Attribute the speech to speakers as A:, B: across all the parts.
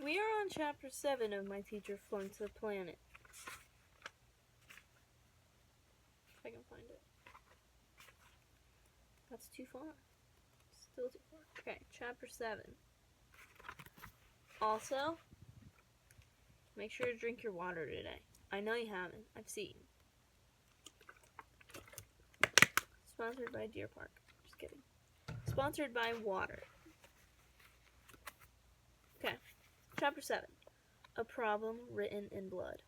A: We are on chapter 7 of My Teacher Flunked the Planet. If I can find it. That's too far. Still too far. Okay, chapter 7. Also, make sure to drink your water today. I know you haven't. I've seen. Sponsored by Deer Park. Just kidding. Sponsored by water. Okay, chapter 7. A problem written in blood.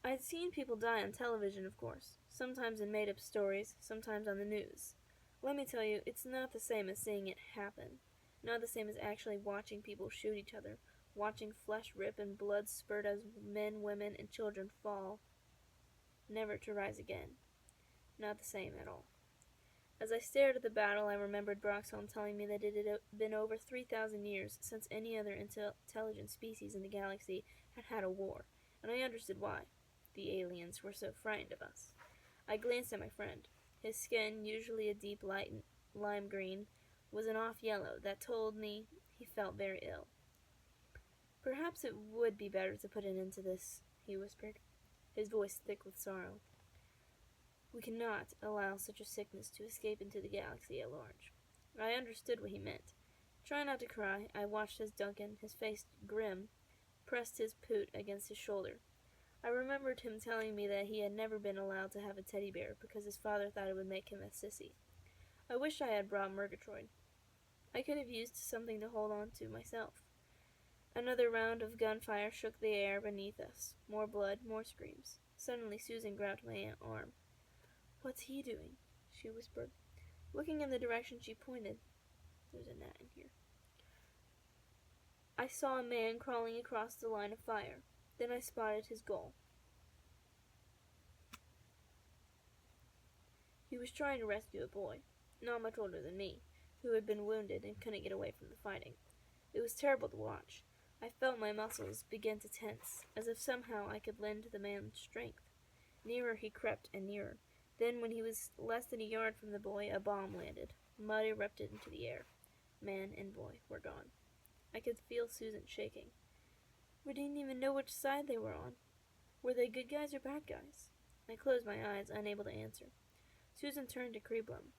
A: I'd seen people die on television, of course. Sometimes in made-up stories, sometimes on the news. Let me tell you, it's not the same as seeing it happen. Not the same as actually watching people shoot each other, watching flesh rip and blood spurt as men, women, and children fall, never to rise again. Not the same at all. As I stared at the battle, I remembered Broxholm telling me that it had been over 3,000 years since any other intelligent species in the galaxy had had a war, and I understood why. The aliens were so frightened of us. I glanced at my friend. His skin, usually a deep light lime green, was an off yellow that told me he felt very ill. Perhaps it would be better to put an end to this, he whispered, his voice thick with sorrow. We cannot allow such a sickness to escape into the galaxy at large. I understood what he meant. Trying not to cry, I watched as Duncan, his face grim, pressed his poot against his shoulder. I remembered him telling me that he had never been allowed to have a teddy bear because his father thought it would make him a sissy. I wished I had brought Murgatroyd. I could have used something to hold on to myself. Another round of gunfire shook the air beneath us. More blood, more screams. Suddenly Susan grabbed my arm. What's he doing? She whispered, looking in the direction she pointed. There's a gnat in here. I saw a man crawling across the line of fire. Then I spotted his goal. He was trying to rescue a boy, not much older than me, who had been wounded and couldn't get away from the fighting. It was terrible to watch. I felt my muscles begin to tense, as if somehow I could lend the man strength. Nearer he crept and nearer. Then, when he was less than a yard from the boy, a bomb landed. Mud erupted into the air. Man and boy were gone. I could feel Susan shaking. We didn't even know which side they were on. Were they good guys or bad guys? I closed my eyes, unable to answer. Susan turned to Creeblum.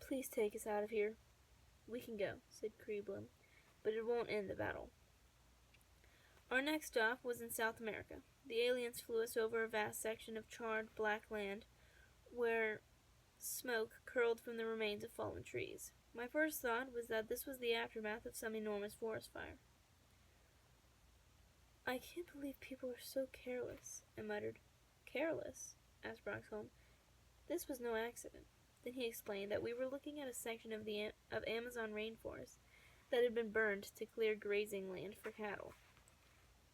A: Please take us out of here. We can go, said Creeblum, but it won't end the battle. Our next stop was in South America. The aliens flew us over a vast section of charred black land where smoke curled from the remains of fallen trees. My first thought was that this was the aftermath of some enormous forest fire. I can't believe people are so careless, I muttered. Careless? Asked Broxholm. This was no accident. Then he explained that we were looking at a section of Amazon rainforest that had been burned to clear grazing land for cattle.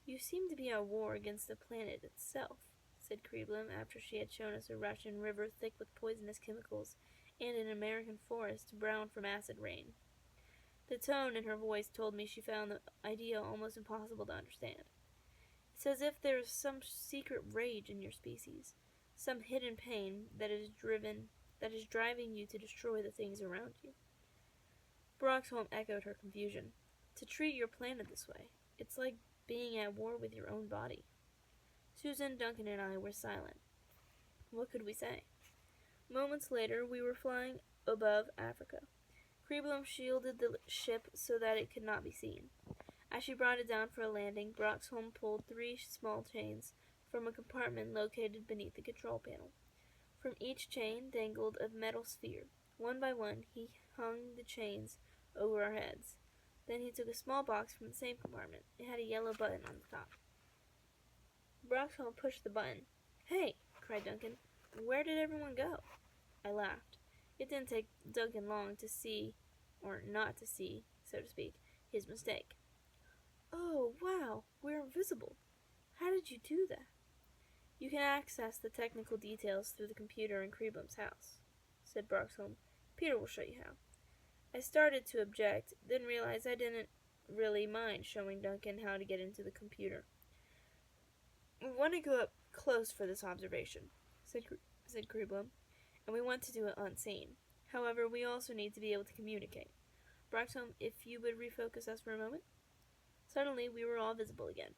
A: You seem to be at war against the planet itself, said Creeblum after she had shown us a Russian river thick with poisonous chemicals and an American forest brown from acid rain. The tone in her voice told me she found the idea almost impossible to understand. It's as if there is some secret rage in your species, some hidden pain that is driving you to destroy the things around you. Broxholm echoed her confusion. To treat your planet this way, it's like being at war with your own body. Susan, Duncan, and I were silent. What could we say? Moments later, we were flying above Africa. Creeblum shielded the ship so that it could not be seen. As she brought it down for a landing, Broxholm pulled 3 small chains from a compartment located beneath the control panel. From each chain dangled a metal sphere. One by one, he hung the chains over our heads. Then he took a small box from the same compartment. It had a yellow button on the top. Broxholm pushed the button. Hey, cried Duncan. Where did everyone go? I laughed. It didn't take Duncan long to see, or not to see, so to speak, his mistake. Oh, wow, we're invisible. How did you do that? You can access the technical details through the computer in Creeblum's house, said Broxholm. Peter will show you how. I started to object, then realized I didn't really mind showing Duncan how to get into the computer. We want to go up close for this observation, said Creeblum, and we want to do it unseen. However, we also need to be able to communicate. Broxholm, if you would refocus us for a moment. Suddenly, we were all visible again.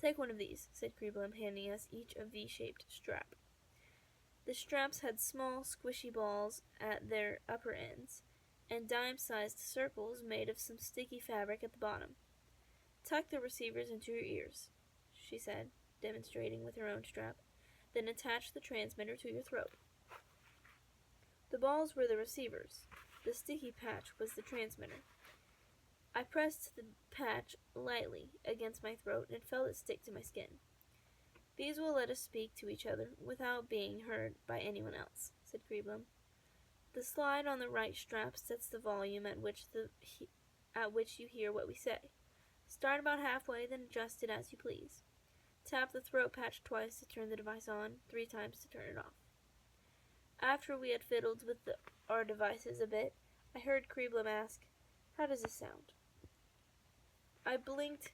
A: Take one of these, said Creeblim, handing us each a V-shaped strap. The straps had small, squishy balls at their upper ends, and dime-sized circles made of some sticky fabric at the bottom. Tuck the receivers into your ears, she said, demonstrating with her own strap. Then attach the transmitter to your throat. The balls were the receivers. The sticky patch was the transmitter. I pressed the patch lightly against my throat and felt it stick to my skin. These will let us speak to each other without being heard by anyone else, said Creeblim. The slide on the right strap sets the volume at which you hear what we say. Start about halfway, then adjust it as you please. Tap the throat patch twice to turn the device on, 3 times to turn it off. After we had fiddled with our devices a bit, I heard Creeblim ask, "How does this sound?" I blinked.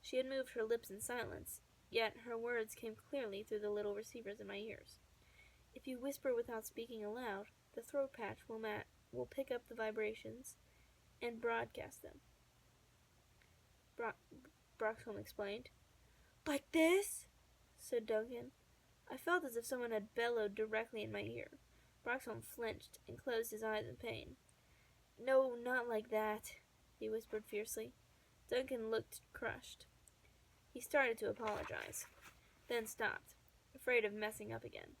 A: She had moved her lips in silence, yet her words came clearly through the little receivers in my ears. If you whisper without speaking aloud, the throat patch will pick up the vibrations and broadcast them. Broxholm explained. "Like this?" said Duncan. I felt as if someone had bellowed directly in my ear. Broxholm flinched and closed his eyes in pain. "No, not like that," he whispered fiercely. Duncan looked crushed. He started to apologize, then stopped, afraid of messing up again.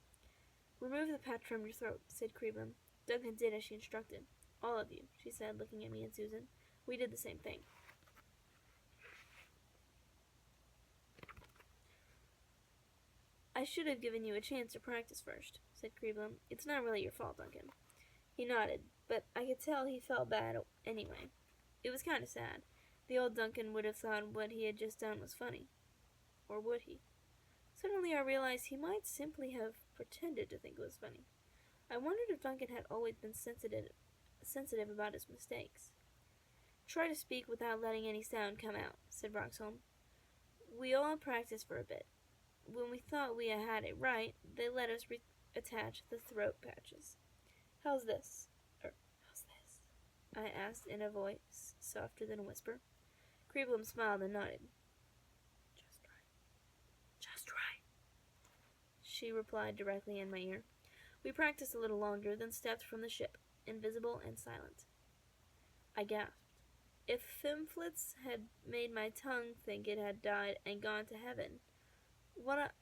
A: "Remove the patch from your throat," said Creeblim. Duncan did as she instructed. "All of you," she said, looking at me and Susan. We did the same thing. "I should have given you a chance to practice first," said Creeblim. "It's not really your fault, Duncan." He nodded, but I could tell he felt bad anyway. It was kind of sad. The old Duncan would have thought what he had just done was funny. Or would he? Suddenly I realized he might simply have pretended to think it was funny. I wondered if Duncan had always been sensitive about his mistakes. "Try to speak without letting any sound come out," said Broxholm. We all practiced for a bit. When we thought we had it right, they let us attach the throat patches. How's this?" I asked in a voice softer than a whisper. Creeblim smiled and nodded. Just right, she replied directly in my ear. We practiced a little longer, then stepped from the ship, invisible and silent. I gasped. If Fimflitz had made my tongue think it had died and gone to heaven, what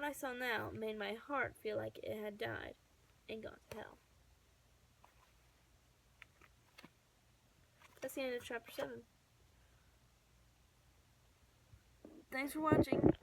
A: I saw now made my heart feel like it had died and gone to hell. That's the end of chapter 7. Thanks for watching.